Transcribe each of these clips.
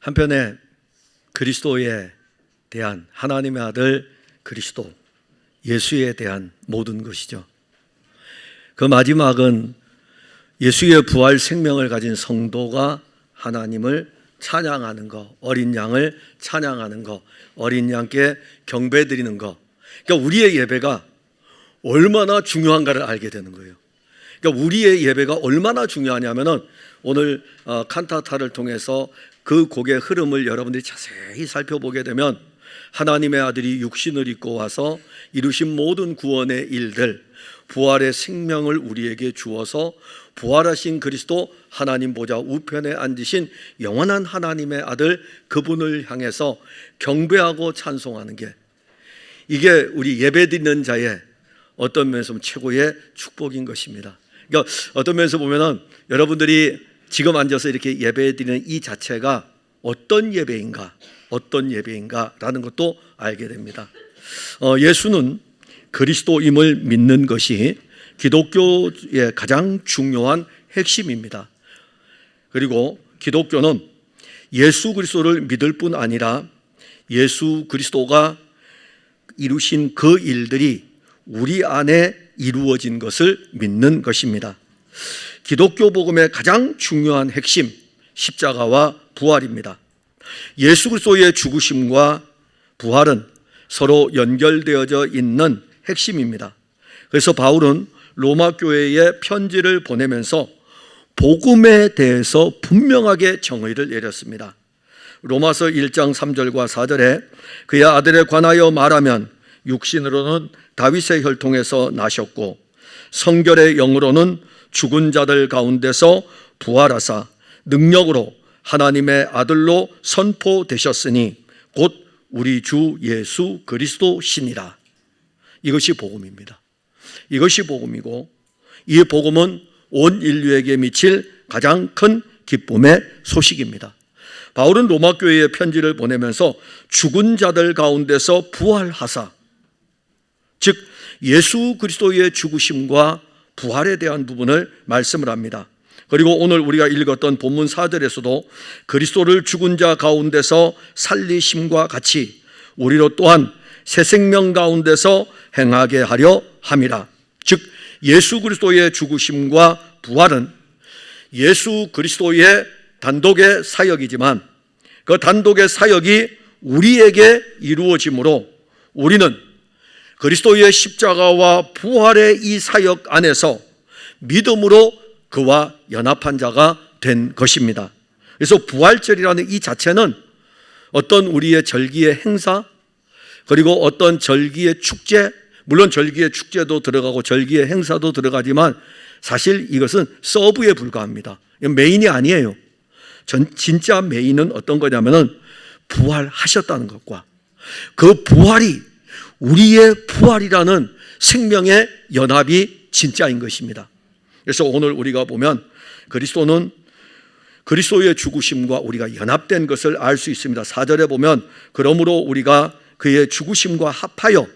한편에 그리스도에 대한 하나님의 아들 그리스도 예수에 대한 모든 것이죠. 그 마지막은 예수의 부활 생명을 가진 성도가 하나님을 찬양하는 것, 어린 양을 찬양하는 것, 어린 양께 경배드리는 것. 그러니까 우리의 예배가 얼마나 중요한가를 알게 되는 거예요. 그러니까 우리의 예배가 얼마나 중요하냐면은 오늘 칸타타를 통해서 그 곡의 흐름을 여러분들이 자세히 살펴보게 되면 하나님의 아들이 육신을 입고 와서 이루신 모든 구원의 일들, 부활의 생명을 우리에게 주어서 부활하신 그리스도 하나님 보좌 우편에 앉으신 영원한 하나님의 아들 그분을 향해서 경배하고 찬송하는 게, 이게 우리 예배드리는 자의 어떤 면에서 최고의 축복인 것입니다. 그러니까 어떤 면에서 보면은 여러분들이 지금 앉아서 이렇게 예배드리는 이 자체가 어떤 예배인가라는 것도 알게 됩니다. 예수는 그리스도임을 믿는 것이 기독교의 가장 중요한 핵심입니다. 그리고 기독교는 예수 그리스도를 믿을 뿐 아니라 예수 그리스도가 이루신 그 일들이 우리 안에 이루어진 것을 믿는 것입니다. 기독교 복음의 가장 중요한 핵심, 십자가와 부활입니다. 예수 그리스도의 죽으심과 부활은 서로 연결되어져 있는 핵심입니다. 그래서 바울은 로마 교회에 편지를 보내면서 복음에 대해서 분명하게 정의를 내렸습니다. 로마서 1장 3절과 4절에 그의 아들에 관하여 말하면 육신으로는 다윗의 혈통에서 나셨고 성결의 영으로는 죽은 자들 가운데서 부활하사 능력으로 하나님의 아들로 선포되셨으니 곧 우리 주 예수 그리스도시니라. 이것이 복음입니다. 이것이 복음이고, 이 복음은 온 인류에게 미칠 가장 큰 기쁨의 소식입니다. 바울은 로마 교회에 편지를 보내면서 죽은 자들 가운데서 부활하사, 즉 예수 그리스도의 죽으심과 부활에 대한 부분을 말씀을 합니다. 그리고 오늘 우리가 읽었던 본문 4절에서도 그리스도를 죽은 자 가운데서 살리심과 같이 우리로 또한 새 생명 가운데서 행하게 하려 함이라. 즉 예수 그리스도의 죽으심과 부활은 예수 그리스도의 단독의 사역이지만 그 단독의 사역이 우리에게 이루어지므로 우리는 그리스도의 십자가와 부활의 이 사역 안에서 믿음으로 그와 연합한 자가 된 것입니다. 그래서 부활절이라는 이 자체는 어떤 우리의 절기의 행사, 그리고 어떤 절기의 축제, 물론 절기의 축제도 들어가고 절기의 행사도 들어가지만 사실 이것은 서브에 불과합니다. 메인이 아니에요. 진짜 메인은 어떤 거냐면은 부활하셨다는 것과 그 부활이 우리의 부활이라는 생명의 연합이 진짜인 것입니다. 그래서 오늘 우리가 보면 그리스도는 그리스도의 죽으심과 우리가 연합된 것을 알 수 있습니다. 4절에 보면 그러므로 우리가 그의 죽으심과 합하여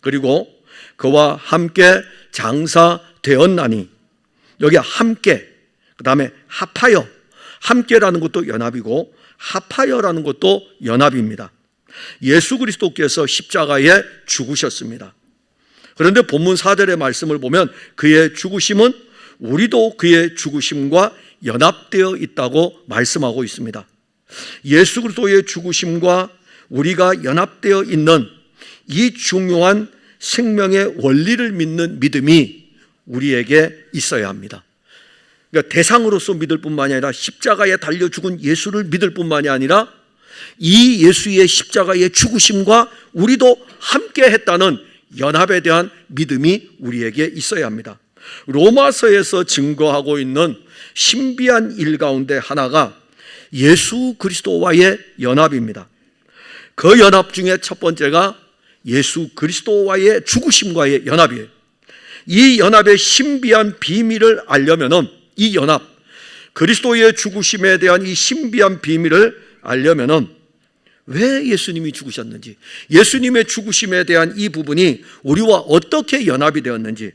그리고 그와 함께 장사되었나니, 여기 함께, 그 다음에 합하여, 함께라는 것도 연합이고 합하여라는 것도 연합입니다. 예수 그리스도께서 십자가에 죽으셨습니다. 그런데 본문 4절의 말씀을 보면 그의 죽으심은 우리도 그의 죽으심과 연합되어 있다고 말씀하고 있습니다. 예수 그리스도의 죽으심과 우리가 연합되어 있는 이 중요한 생명의 원리를 믿는 믿음이 우리에게 있어야 합니다. 그러니까 대상으로서 믿을 뿐만이 아니라 십자가에 달려 죽은 예수를 믿을 뿐만이 아니라 이 예수의 십자가의 죽으심과 우리도 함께 했다는 연합에 대한 믿음이 우리에게 있어야 합니다. 로마서에서 증거하고 있는 신비한 일 가운데 하나가 예수 그리스도와의 연합입니다. 그 연합 중에 첫 번째가 예수 그리스도와의 죽으심과의 연합이에요. 이 연합의 신비한 비밀을 알려면은, 이 연합, 그리스도의 죽으심에 대한 이 신비한 비밀을 알려면은 왜 예수님이 죽으셨는지, 예수님의 죽으심에 대한 이 부분이 우리와 어떻게 연합이 되었는지,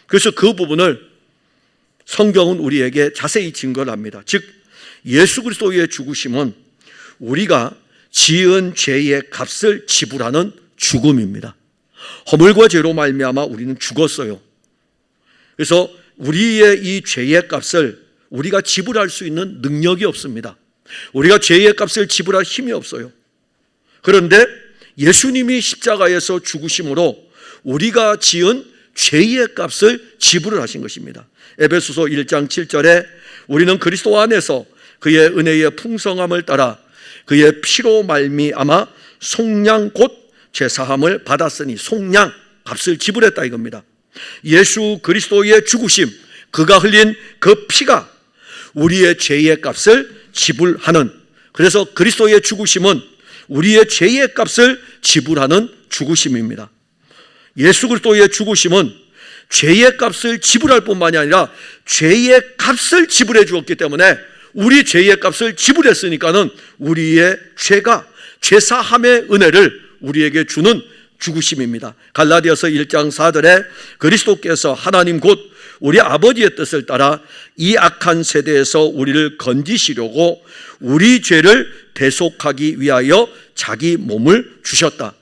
그래서 그 부분을 성경은 우리에게 자세히 증거를 합니다. 즉 예수 그리스도의 죽으심은 우리가 지은 죄의 값을 지불하는 죽음입니다. 허물과 죄로 말미암아 우리는 죽었어요. 그래서 우리의 이 죄의 값을 우리가 지불할 수 있는 능력이 없습니다. 우리가 죄의 값을 지불할 힘이 없어요. 그런데 예수님이 십자가에서 죽으심으로 우리가 지은 죄의 값을 지불을 하신 것입니다. 에베소서 1장 7절에 우리는 그리스도 안에서 그의 은혜의 풍성함을 따라 그의 피로 말미암아 속량 곧 죄사함을 받았으니, 속량, 값을 지불했다 이겁니다. 예수 그리스도의 죽으심, 그가 흘린 그 피가 우리의 죄의 값을 지불하는, 그래서 그리스도의 죽으심은 우리의 죄의 값을 지불하는 죽으심입니다. 예수 그리스도의 죽으심은 죄의 값을 지불할 뿐만이 아니라 죄의 값을 지불해 주었기 때문에, 우리 죄의 값을 지불했으니까는 우리의 죄가, 죄사함의 은혜를 우리에게 주는 죽으심입니다. 갈라디아서 1장 4절에 그리스도께서 하나님 곧 우리 아버지의 뜻을 따라 이 악한 세대에서 우리를 건지시려고 우리 죄를 대속하기 위하여 자기 몸을 주셨다.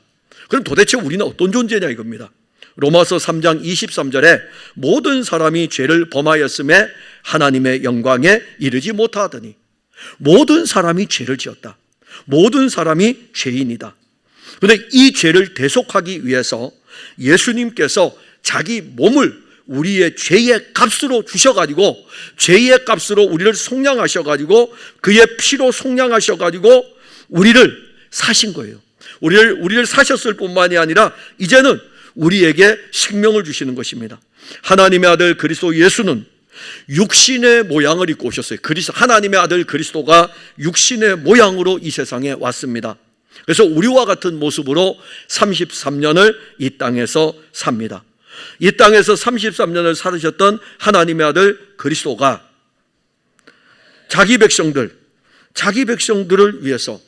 그럼 도대체 우리는 어떤 존재냐 이겁니다. 로마서 3장 23절에 모든 사람이 죄를 범하였음에 하나님의 영광에 이르지 못하더니, 모든 사람이 죄를 지었다. 모든 사람이 죄인이다. 그런데 이 죄를 대속하기 위해서 예수님께서 자기 몸을 우리의 죄의 값으로 주셔가지고, 죄의 값으로 우리를 속량하셔가지고, 그의 피로 속량하셔가지고 우리를 사신 거예요. 우리를 사셨을 뿐만이 아니라 이제는 우리에게 생명을 주시는 것입니다. 하나님의 아들 그리스도 예수는 육신의 모양을 입고 오셨어요. 하나님의 아들 그리스도가 육신의 모양으로 이 세상에 왔습니다. 그래서 우리와 같은 모습으로 33년을 이 땅에서 삽니다. 이 땅에서 33년을 살으셨던 하나님의 아들 그리스도가 자기 백성들을 위해서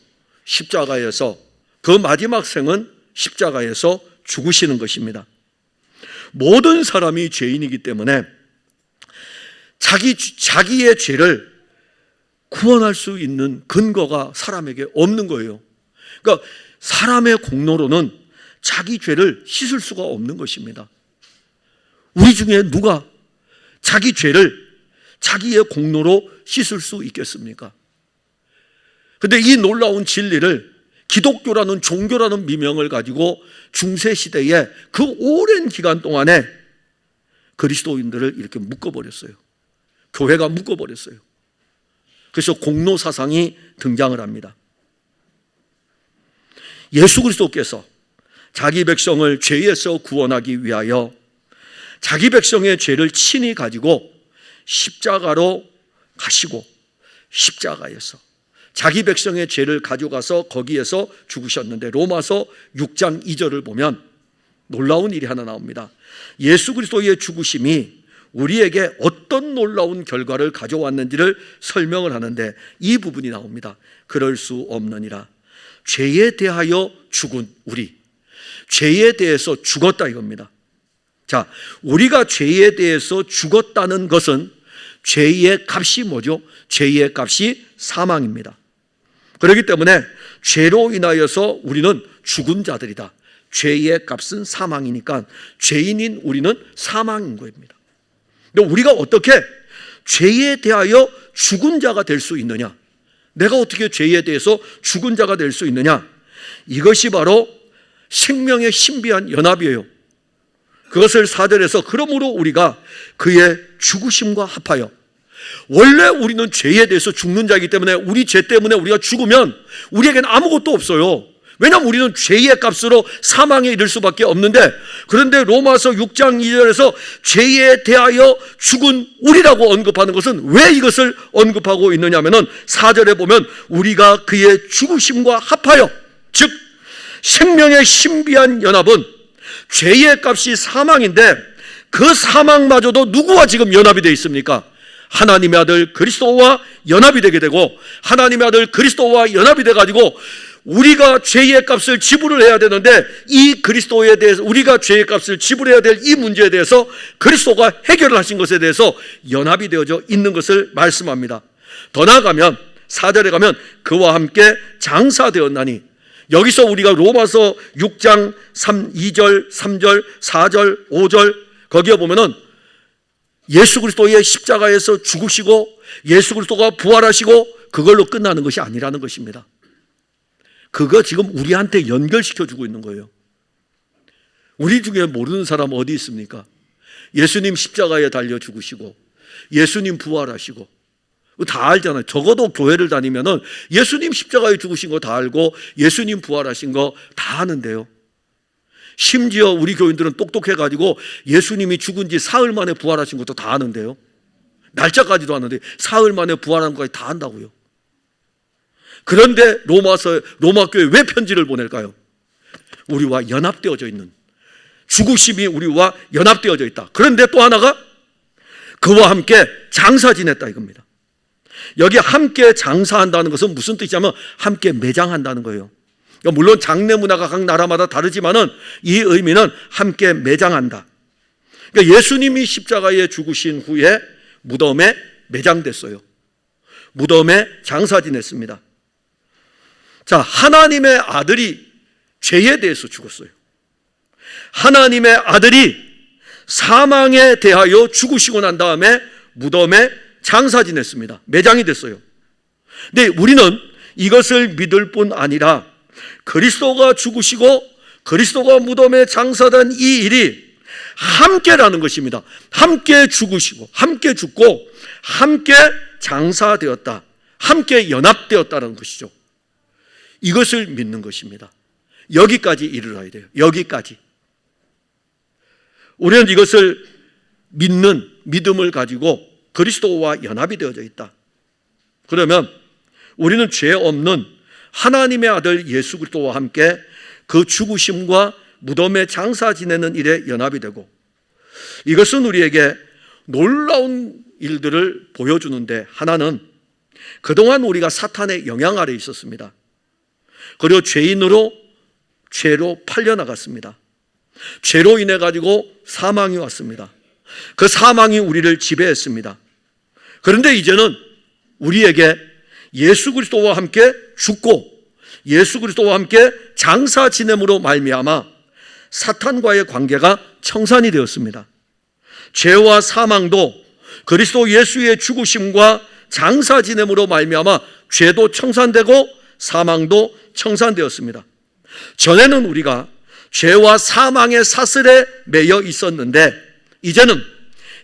십자가에서, 그 마지막 생은 십자가에서 죽으시는 것입니다. 모든 사람이 죄인이기 때문에 자기의 죄를 구원할 수 있는 근거가 사람에게 없는 거예요. 그러니까 사람의 공로로는 자기 죄를 씻을 수가 없는 것입니다. 우리 중에 누가 자기 죄를 자기의 공로로 씻을 수 있겠습니까? 그런데 이 놀라운 진리를 기독교라는 종교라는 미명을 가지고 중세시대에 그 오랜 기간 동안에 그리스도인들을 이렇게 묶어버렸어요. 교회가 묶어버렸어요. 그래서 공로사상이 등장을 합니다. 예수 그리스도께서 자기 백성을 죄에서 구원하기 위하여 자기 백성의 죄를 친히 가지고 십자가로 가시고, 십자가에서 자기 백성의 죄를 가져가서 거기에서 죽으셨는데, 로마서 6장 2절을 보면 놀라운 일이 하나 나옵니다. 예수 그리스도의 죽으심이 우리에게 어떤 놀라운 결과를 가져왔는지를 설명을 하는데 이 부분이 나옵니다. 그럴 수 없느니라. 죄에 대하여 죽은 우리, 죄에 대해서 죽었다 이겁니다. 자, 우리가 죄에 대해서 죽었다는 것은 죄의 값이 뭐죠? 죄의 값이 사망입니다. 그렇기 때문에 죄로 인하여서 우리는 죽은 자들이다. 죄의 값은 사망이니까 죄인인 우리는 사망인 겁니다. 근데 우리가 어떻게 죄에 대하여 죽은 자가 될 수 있느냐? 내가 어떻게 죄에 대해서 죽은 자가 될 수 있느냐? 이것이 바로 생명의 신비한 연합이에요. 그것을 4절에서 그러므로 우리가 그의 죽으심과 합하여, 원래 우리는 죄에 대해서 죽는 자이기 때문에 우리 죄 때문에 우리가 죽으면 우리에게는 아무것도 없어요. 왜냐하면 우리는 죄의 값으로 사망에 이를 수밖에 없는데, 그런데 로마서 6장 2절에서 죄에 대하여 죽은 우리라고 언급하는 것은 왜 이것을 언급하고 있느냐 하면은 4절에 보면 우리가 그의 죽으심과 합하여, 즉 생명의 신비한 연합은 죄의 값이 사망인데 그 사망마저도 누구와 지금 연합이 되어 있습니까? 하나님의 아들 그리스도와 연합이 되게 되고, 하나님의 아들 그리스도와 연합이 돼가지고 우리가 죄의 값을 지불을 해야 되는데, 이 그리스도에 대해서 우리가 죄의 값을 지불해야 될 이 문제에 대해서 그리스도가 해결을 하신 것에 대해서 연합이 되어져 있는 것을 말씀합니다. 더 나아가면 4절에 가면 그와 함께 장사되었나니, 여기서 우리가 로마서 6장 2절, 3절, 4절, 5절 거기에 보면은 예수 그리스도의 십자가에서 죽으시고 예수 그리스도가 부활하시고 그걸로 끝나는 것이 아니라는 것입니다. 그거 지금 우리한테 연결시켜주고 있는 거예요. 우리 중에 모르는 사람 어디 있습니까? 예수님 십자가에 달려 죽으시고 예수님 부활하시고 다 알잖아요. 적어도 교회를 다니면은 예수님 십자가에 죽으신 거 다 알고 예수님 부활하신 거 다 아는데요. 심지어 우리 교인들은 똑똑해가지고 예수님이 죽은 지 사흘 만에 부활하신 것도 다 아는데요. 날짜까지도 아는데 사흘 만에 부활한 것까지 다 안다고요. 그런데 로마 교회에 왜 편지를 보낼까요? 우리와 연합되어져 있는, 죽으심이 우리와 연합되어져 있다. 그런데 또 하나가 그와 함께 장사 지냈다 이겁니다. 여기 함께 장사한다는 것은 무슨 뜻이냐면 함께 매장한다는 거예요. 물론 장례 문화가 각 나라마다 다르지만은 이 의미는 함께 매장한다. 그러니까 예수님이 십자가에 죽으신 후에 무덤에 매장됐어요. 무덤에 장사 지냈습니다. 자, 하나님의 아들이 죄에 대해서 죽었어요. 하나님의 아들이 사망에 대하여 죽으시고 난 다음에 무덤에 장사 지냈습니다. 매장이 됐어요. 근데 우리는 이것을 믿을 뿐 아니라 그리스도가 죽으시고 그리스도가 무덤에 장사된 이 일이 함께라는 것입니다. 함께 죽으시고 함께 죽고 함께 장사되었다, 함께 연합되었다는 것이죠. 이것을 믿는 것입니다. 여기까지 이르러야 돼요. 여기까지. 우리는 이것을 믿는 믿음을 가지고 그리스도와 연합이 되어져 있다. 그러면 우리는 죄 없는 하나님의 아들 예수 그리스도와 함께 그 죽으심과 무덤에 장사 지내는 일에 연합이 되고, 이것은 우리에게 놀라운 일들을 보여주는데, 하나는 그동안 우리가 사탄의 영향 아래 있었습니다. 그리고 죄로 팔려나갔습니다. 죄로 인해 가지고 사망이 왔습니다. 그 사망이 우리를 지배했습니다. 그런데 이제는 우리에게 예수 그리스도와 함께 죽고 예수 그리스도와 함께 장사 지냄으로 말미암아 사탄과의 관계가 청산이 되었습니다. 죄와 사망도 그리스도 예수의 죽으심과 장사 지냄으로 말미암아 죄도 청산되고 사망도 청산되었습니다. 전에는 우리가 죄와 사망의 사슬에 매여 있었는데 이제는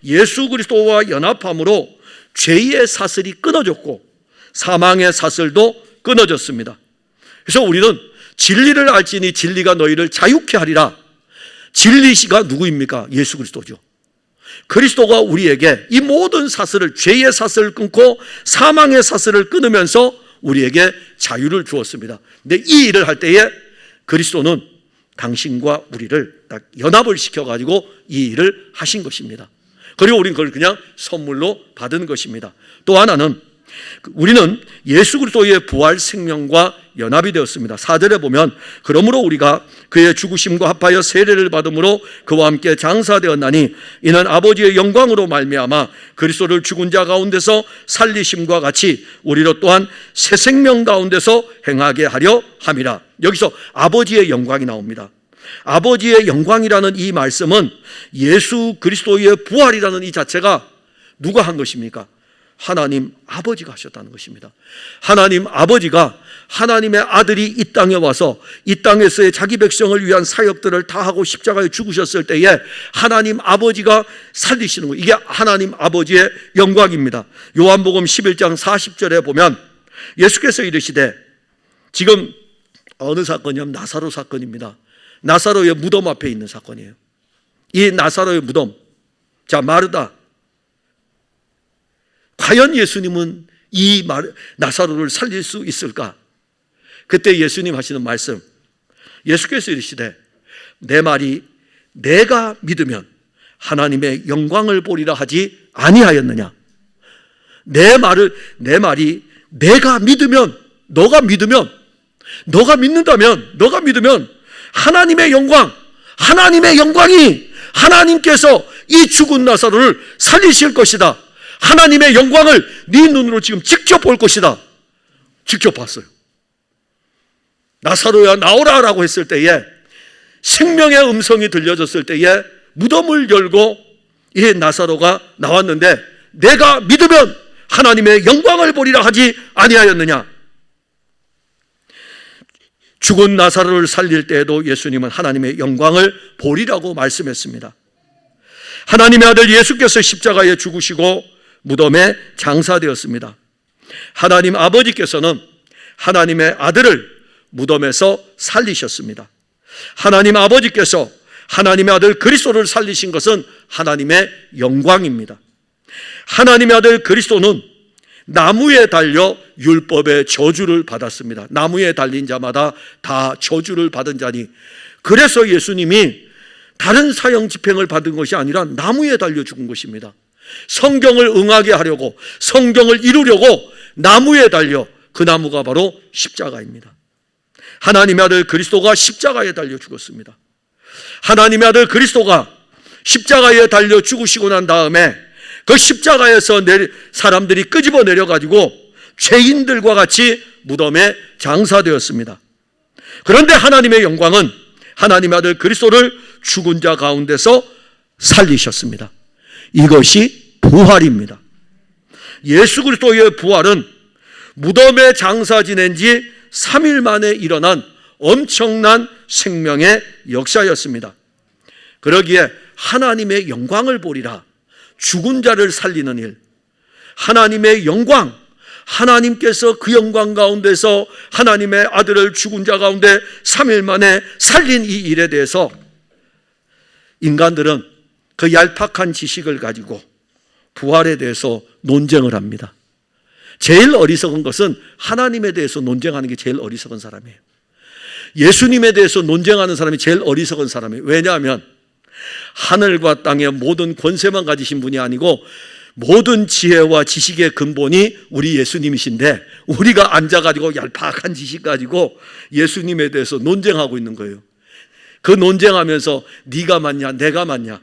예수 그리스도와 연합함으로 죄의 사슬이 끊어졌고 사망의 사슬도 끊어졌습니다. 그래서 우리는 진리를 알지니 진리가 너희를 자유케 하리라. 진리가 누구입니까? 예수 그리스도죠. 그리스도가 우리에게 이 모든 사슬을, 죄의 사슬을 끊고 사망의 사슬을 끊으면서 우리에게 자유를 주었습니다. 근데 이 일을 할 때에 그리스도는 당신과 우리를 딱 연합을 시켜가지고 이 일을 하신 것입니다. 그리고 우리는 그걸 그냥 선물로 받은 것입니다. 또 하나는 우리는 예수 그리스도의 부활 생명과 연합이 되었습니다. 4절에 보면 그러므로 우리가 그의 죽으심과 합하여 세례를 받음으로 그와 함께 장사되었나니 이는 아버지의 영광으로 말미암아 그리스도를 죽은 자 가운데서 살리심과 같이 우리로 또한 새 생명 가운데서 행하게 하려 함이라. 여기서 아버지의 영광이 나옵니다. 아버지의 영광이라는 이 말씀은 예수 그리스도의 부활이라는 이 자체가 누가 한 것입니까? 하나님 아버지가 하셨다는 것입니다. 하나님 아버지가 하나님의 아들이 이 땅에 와서 이 땅에서의 자기 백성을 위한 사역들을 다 하고 십자가에 죽으셨을 때에 하나님 아버지가 살리시는 것, 이게 하나님 아버지의 영광입니다. 요한복음 11장 40절에 보면 예수께서 이르시되, 지금 어느 사건이냐면 나사로 사건입니다. 나사로의 무덤 앞에 있는 사건이에요. 이 나사로의 무덤, 자, 마르다, 과연 예수님은 이 나사로를 살릴 수 있을까? 그때 예수님 하시는 말씀, 예수께서 이르시되 내 말이 내가 믿으면 하나님의 영광을 보리라 하지 아니하였느냐? 내 말이 내가 믿으면, 너가 믿으면 하나님의 영광이, 하나님께서 이 죽은 나사로를 살리실 것이다. 하나님의 영광을 네 눈으로 지금 직접 볼 것이다. 직접 봤어요. 나사로야 나오라 라고 했을 때에, 생명의 음성이 들려졌을 때에 무덤을 열고 이 나사로가 나왔는데, 내가 믿으면 하나님의 영광을 보리라 하지 아니하였느냐. 죽은 나사로를 살릴 때에도 예수님은 하나님의 영광을 보리라고 말씀했습니다. 하나님의 아들 예수께서 십자가에 죽으시고 무덤에 장사되었습니다. 하나님 아버지께서는 하나님의 아들을 무덤에서 살리셨습니다. 하나님 아버지께서 하나님의 아들 그리스도를 살리신 것은 하나님의 영광입니다. 하나님의 아들 그리스도는 나무에 달려 율법의 저주를 받았습니다. 나무에 달린 자마다 다 저주를 받은 자니, 그래서 예수님이 다른 사형 집행을 받은 것이 아니라 나무에 달려 죽은 것입니다. 성경을 응하게 하려고, 성경을 이루려고 나무에 달려, 그 나무가 바로 십자가입니다. 하나님의 아들 그리스도가 십자가에 달려 죽었습니다. 하나님의 아들 그리스도가 십자가에 달려 죽으시고 난 다음에 그 십자가에서 사람들이 끄집어 내려가지고 죄인들과 같이 무덤에 장사되었습니다. 그런데 하나님의 영광은 하나님의 아들 그리스도를 죽은 자 가운데서 살리셨습니다. 이것이 부활입니다. 예수 그리스도의 부활은 무덤에 장사 지낸 지 3일 만에 일어난 엄청난 생명의 역사였습니다. 그러기에 하나님의 영광을 보리라, 죽은 자를 살리는 일, 하나님의 영광, 하나님께서 그 영광 가운데서 하나님의 아들을 죽은 자 가운데 3일 만에 살린 이 일에 대해서 인간들은 그 얄팍한 지식을 가지고 부활에 대해서 논쟁을 합니다. 제일 어리석은 것은 하나님에 대해서 논쟁하는 게 제일 어리석은 사람이에요. 예수님에 대해서 논쟁하는 사람이 제일 어리석은 사람이에요. 왜냐하면 하늘과 땅의 모든 권세만 가지신 분이 아니고 모든 지혜와 지식의 근본이 우리 예수님이신데, 우리가 앉아가지고 얄팍한 지식 가지고 예수님에 대해서 논쟁하고 있는 거예요. 그 논쟁하면서 네가 맞냐 내가 맞냐.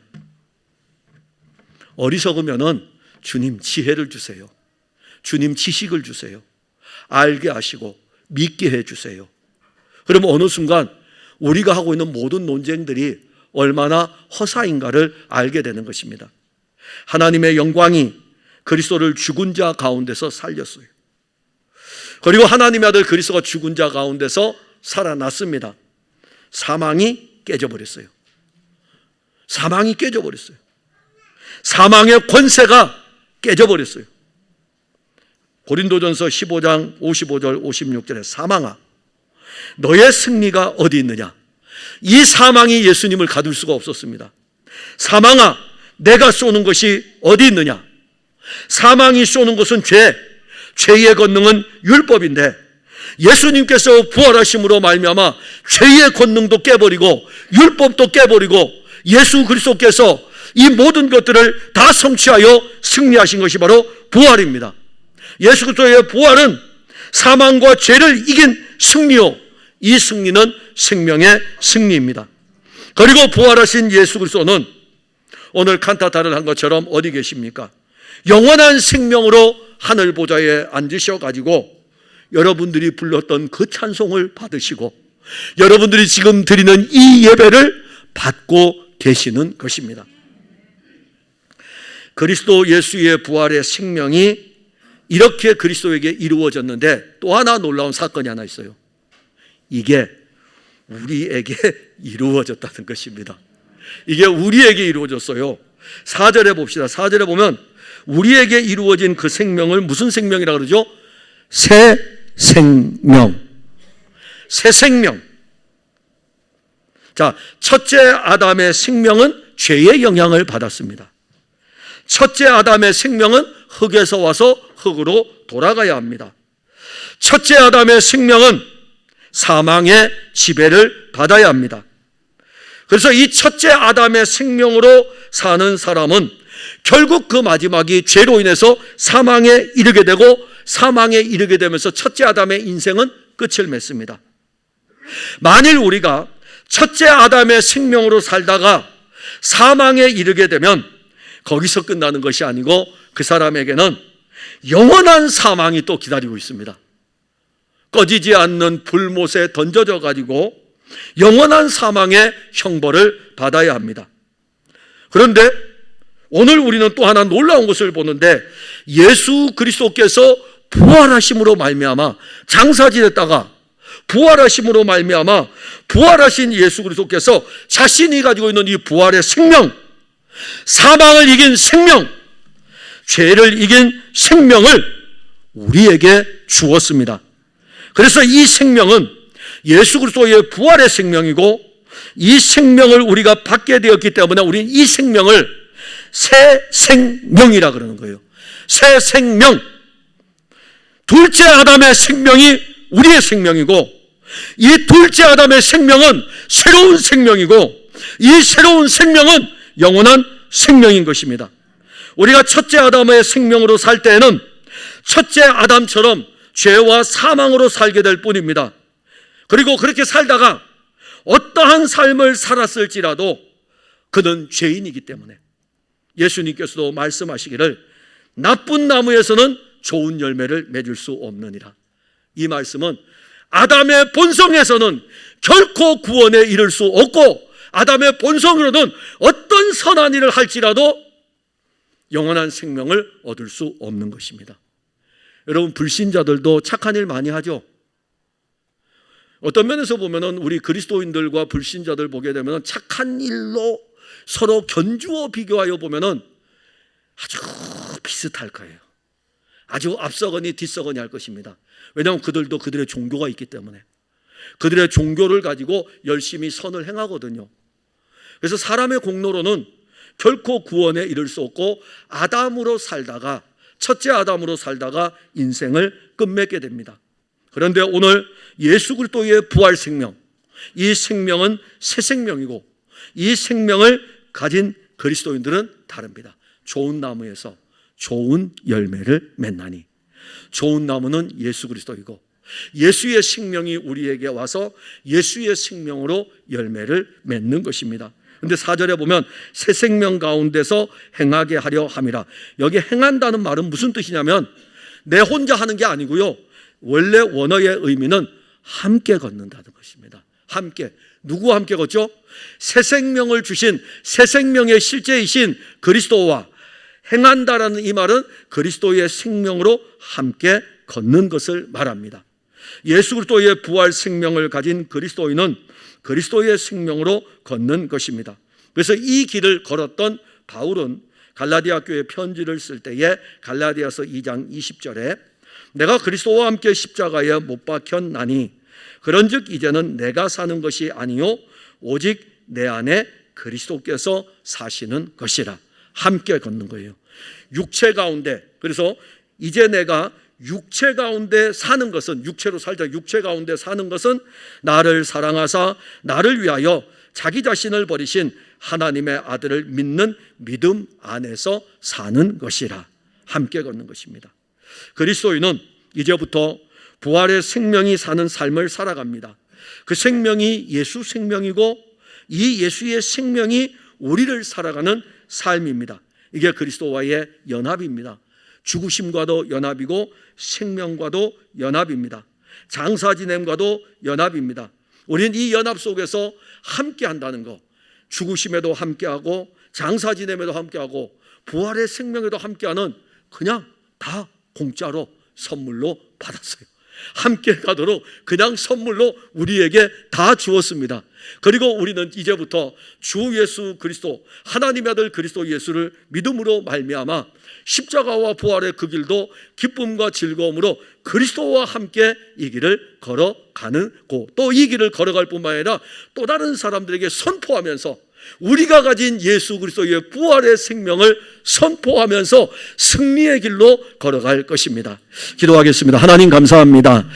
어리석으면은 주님 지혜를 주세요. 주님 지식을 주세요. 알게 하시고 믿게 해주세요. 그러면 어느 순간 우리가 하고 있는 모든 논쟁들이 얼마나 허사인가를 알게 되는 것입니다. 하나님의 영광이 그리스도를 죽은 자 가운데서 살렸어요. 그리고 하나님의 아들 그리스도가 죽은 자 가운데서 살아났습니다. 사망이 깨져버렸어요. 사망이 깨져버렸어요. 사망의 권세가 깨져버렸어요. 고린도전서 15장 55절 56절에 사망아 너의 승리가 어디 있느냐. 이 사망이 예수님을 가둘 수가 없었습니다. 사망아 내가 쏘는 것이 어디 있느냐. 사망이 쏘는 것은 죄의 권능은 율법인데, 예수님께서 부활하심으로 말미암아 죄의 권능도 깨버리고 율법도 깨버리고 예수 그리스도께서 이 모든 것들을 다 성취하여 승리하신 것이 바로 부활입니다. 예수 그리스도의 부활은 사망과 죄를 이긴 승리요, 이 승리는 생명의 승리입니다. 그리고 부활하신 예수 그리스도는 오늘 칸타타를 한 것처럼 어디 계십니까? 영원한 생명으로 하늘 보좌에 앉으셔가지고 여러분들이 불렀던 그 찬송을 받으시고 여러분들이 지금 드리는 이 예배를 받고 계시는 것입니다. 그리스도 예수의 부활의 생명이 이렇게 그리스도에게 이루어졌는데 또 하나 놀라운 사건이 하나 있어요. 이게 우리에게 이루어졌다는 것입니다. 이게 우리에게 이루어졌어요. 4절에 봅시다. 4절에 보면 우리에게 이루어진 그 생명을 무슨 생명이라고 그러죠? 새 생명. 새 생명. 자, 첫째 아담의 생명은 죄의 영향을 받았습니다. 첫째 아담의 생명은 흙에서 와서 흙으로 돌아가야 합니다. 첫째 아담의 생명은 사망의 지배를 받아야 합니다. 그래서 이 첫째 아담의 생명으로 사는 사람은 결국 그 마지막이 죄로 인해서 사망에 이르게 되고, 사망에 이르게 되면서 첫째 아담의 인생은 끝을 맺습니다. 만일 우리가 첫째 아담의 생명으로 살다가 사망에 이르게 되면 거기서 끝나는 것이 아니고 그 사람에게는 영원한 사망이 또 기다리고 있습니다. 꺼지지 않는 불못에 던져져 가지고 영원한 사망의 형벌을 받아야 합니다. 그런데 오늘 우리는 또 하나 놀라운 것을 보는데, 예수 그리스도께서 부활하심으로 말미암아 장사 지냈다가 부활하심으로 말미암아 부활하신 예수 그리스도께서 자신이 가지고 있는 이 부활의 생명, 사망을 이긴 생명, 죄를 이긴 생명을 우리에게 주었습니다. 그래서 이 생명은 예수 그리스도의 부활의 생명이고, 이 생명을 우리가 받게 되었기 때문에 우리는 이 생명을 새 생명이라 그러는 거예요. 새 생명. 둘째 아담의 생명이 우리의 생명이고, 이 둘째 아담의 생명은 새로운 생명이고, 이 새로운 생명은 영원한 생명인 것입니다. 우리가 첫째 아담의 생명으로 살 때에는 첫째 아담처럼 죄와 사망으로 살게 될 뿐입니다. 그리고 그렇게 살다가 어떠한 삶을 살았을지라도 그는 죄인이기 때문에 예수님께서도 말씀하시기를 나쁜 나무에서는 좋은 열매를 맺을 수 없느니라. 이 말씀은 아담의 본성에서는 결코 구원에 이를 수 없고, 아담의 본성으로는 어떤 선한 일을 할지라도 영원한 생명을 얻을 수 없는 것입니다. 여러분, 불신자들도 착한 일 많이 하죠. 어떤 면에서 보면은 우리 그리스도인들과 불신자들 보게 되면은 착한 일로 서로 견주어 비교하여 보면은 아주 비슷할 거예요. 아주 앞서거니 뒤서거니 할 것입니다. 왜냐하면 그들도 그들의 종교가 있기 때문에 그들의 종교를 가지고 열심히 선을 행하거든요. 그래서 사람의 공로로는 결코 구원에 이를 수 없고, 아담으로 살다가, 첫째 아담으로 살다가 인생을 끝맺게 됩니다. 그런데 오늘 예수 그리스도의 부활 생명, 이 생명은 새 생명이고, 이 생명을 가진 그리스도인들은 다릅니다. 좋은 나무에서 좋은 열매를 맺나니. 좋은 나무는 예수 그리스도이고, 예수의 생명이 우리에게 와서 예수의 생명으로 열매를 맺는 것입니다. 그런데 4절에 보면 새 생명 가운데서 행하게 하려 함이라. 여기 행한다는 말은 무슨 뜻이냐면 내 혼자 하는 게 아니고요, 원래 원어의 의미는 함께 걷는다는 것입니다. 함께. 누구와 함께 걷죠? 새 생명을 주신, 새 생명의 실제이신 그리스도와 행한다라는 이 말은 그리스도의 생명으로 함께 걷는 것을 말합니다. 예수 그리스도의 부활 생명을 가진 그리스도인은 그리스도의 생명으로 걷는 것입니다. 그래서 이 길을 걸었던 바울은 갈라디아 교회 편지를 쓸 때에 갈라디아서 2장 20절에 내가 그리스도와 함께 십자가에 못 박혔나니 그런즉 이제는 내가 사는 것이 아니요 오직 내 안에 그리스도께서 사시는 것이라. 함께 걷는 거예요. 육체 가운데. 그래서 이제 내가 육체 가운데 사는 것은, 육체로 살자, 육체 가운데 사는 것은 나를 사랑하사 나를 위하여 자기 자신을 버리신 하나님의 아들을 믿는 믿음 안에서 사는 것이라. 함께 걷는 것입니다. 그리스도인은 이제부터 부활의 생명이 사는 삶을 살아갑니다. 그 생명이 예수 생명이고, 이 예수의 생명이 우리를 살아가는 삶입니다. 이게 그리스도와의 연합입니다. 죽으심과도 연합이고 생명과도 연합입니다. 장사 지냄과도 연합입니다. 우리는 이 연합 속에서 함께 한다는 것, 죽으심에도 함께하고 장사 지냄에도 함께하고 부활의 생명에도 함께하는, 그냥 다 공짜로 선물로 받았어요. 함께 가도록 그냥 선물로 우리에게 다 주었습니다. 그리고 우리는 이제부터 주 예수 그리스도, 하나님의 아들 그리스도 예수를 믿음으로 말미암아 십자가와 부활의 그 길도 기쁨과 즐거움으로 그리스도와 함께 이 길을 걸어가는 고, 또 이 길을 걸어갈 뿐만 아니라 또 다른 사람들에게 선포하면서 우리가 가진 예수 그리스도의 부활의 생명을 선포하면서 승리의 길로 걸어갈 것입니다. 기도하겠습니다. 하나님 감사합니다.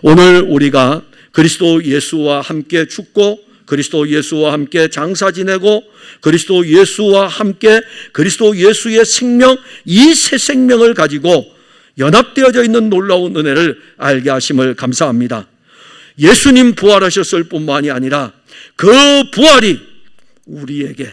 오늘 우리가 그리스도 예수와 함께 죽고 그리스도 예수와 함께 장사 지내고 그리스도 예수와 함께 그리스도 예수의 생명, 이 새 생명을 가지고 연합되어져 있는 놀라운 은혜를 알게 하심을 감사합니다. 예수님 부활하셨을 뿐만이 아니라 그 부활이 우리에게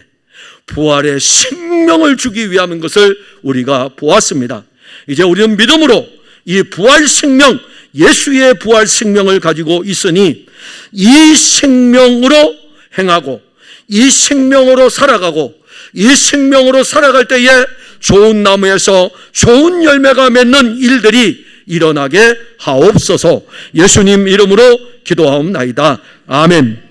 부활의 생명을 주기 위함인 것을 우리가 보았습니다. 이제 우리는 믿음으로 이 부활 생명, 예수의 부활 생명을 가지고 있으니 이 생명으로 행하고 이 생명으로 살아가고 이 생명으로 살아갈 때에 좋은 나무에서 좋은 열매가 맺는 일들이 일어나게 하옵소서. 예수님 이름으로 기도하옵나이다. 아멘.